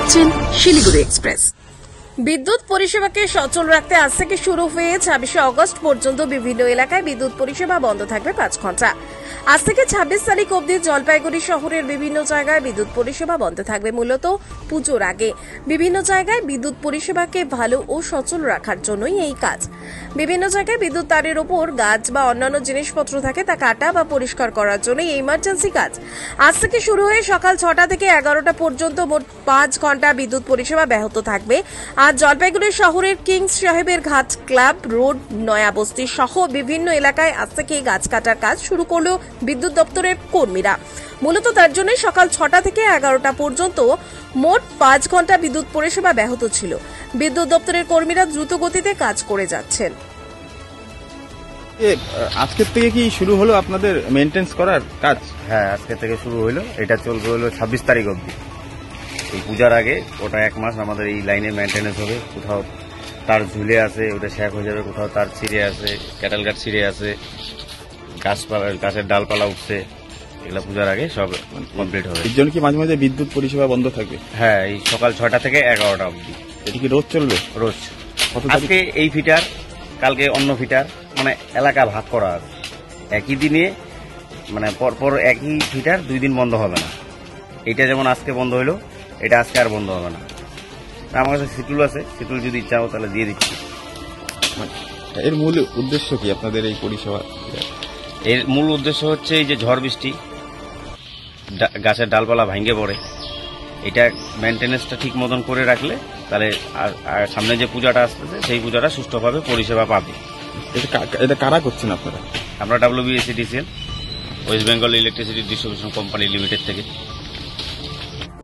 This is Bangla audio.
দেখছেন শিলিগুড়ি এক্সপ্রেস। বিদ্যুৎ পরিষেবাকে সচল রাখতে আজ থেকে শুরু হয়ে 26শে অগস্ট পর্যন্ত বিভিন্ন এলাকায় বিদ্যুৎ পরিষেবা বন্ধ থাকবে 5 ঘন্টা। আজ থেকে 26 তারিখ অবধি জলপাইগুড়ি শহরের বিভিন্ন জায়গায় বিদ্যুৎ পরিষেবা বন্ধ থাকবে। মূলত পুজোর আগে বিভিন্ন জায়গায় বিদ্যুৎ পরিষেবাকে ভালো ও সচল রাখার জন্যই এই কাজ। বিভিন্ন জায়গায় বিদ্যুৎ তারের ওপর গাছ বা অন্যান্য জিনিসপত্র থাকে, তা কাটা বা পরিষ্কার করার জন্য এই ইমার্জেন্সি কাজ। আজ থেকে শুরু হয়ে সকাল 6টা থেকে 11টা পর্যন্ত মোট 5 ঘন্টা বিদ্যুৎ পরিষেবা ব্যাহত থাকবে। আজ জলপাইগুড়ি শহরের কিংস সাহেবের ঘাট, ক্লাব রোড, নয়াবস্তি সহ বিভিন্ন এলাকায় আজ থেকে গাছ কাটার কাজ শুরু করল বিদ্যুৎ দপ্তরের কর্মীরা। মূলত তার জন্য সকাল 6টা থেকে 11টা পর্যন্ত মোট 5 ঘন্টা বিদ্যুৎ পরিষেবা ব্যাহত ছিল। বিদ্যুৎ দপ্তরের কর্মীরা দ্রুত গতিতে কাজ করে যাচ্ছেন। আজকের থেকে কি শুরু হলো আপনাদের মেইনটেনেন্স করার কাজ? হ্যাঁ, আজকে থেকে শুরু হইলো। এটা চলবে হলো 26 তারিখ অবধি। এই পূজার আগে ওটা 1 মাস আমাদের এই লাইনে মেইনটেনেন্স হবে। কোথাও তার ঝুলে আছে, ওটা শেক হয়ে যাবে, কোথাও তার ছিঁড়ে আছে, ক্যাটেল গাছ ছিঁড়ে আছে, গাছের ডালপালা উঠছে, এগুলো পূজার আগে সব কমপ্লিট হবে। এর জন্য কি মাঝে মাঝে বিদ্যুৎ পরিষেবা বন্ধ থাকবে? হ্যাঁ, এই সকাল 6টা থেকে 11টা অবধি। এটা কি রোজ চলবে? রোজ। আজকে এই ফিটার, কালকে অন্য ফিটার, মানে এলাকা ভাগ করা আছে। একই দিনে মানে পরপর একই ফিটার 2 দিন বন্ধ হবে না। এটা যেমন আজকে বন্ধ হইলো, এটা আজকে আর বন্ধ হবে না। আমার কাছে শিটুল আছে, শিটুল যদি চাও তাহলে দিয়ে দিচ্ছি। এর মূল উদ্দেশ্য কি আপনাদের এই পরিষেবা? এর মূল উদ্দেশ্য হচ্ছে এই যে ঝড় বৃষ্টি, গাছের ডালপালা ভাঙে পড়ে, এটা মেনটেনেন্সটা ঠিক মতন করে রাখলে তাহলে আর সামনে যে পূজাটা আসতেছে সেই পূজাটা সুষ্ঠুভাবে পরিষেবা পাবে। এটা কারা করছেন আপনারা? আমরা WBSEDCL, West Bengal electricity distribution company limited থেকে।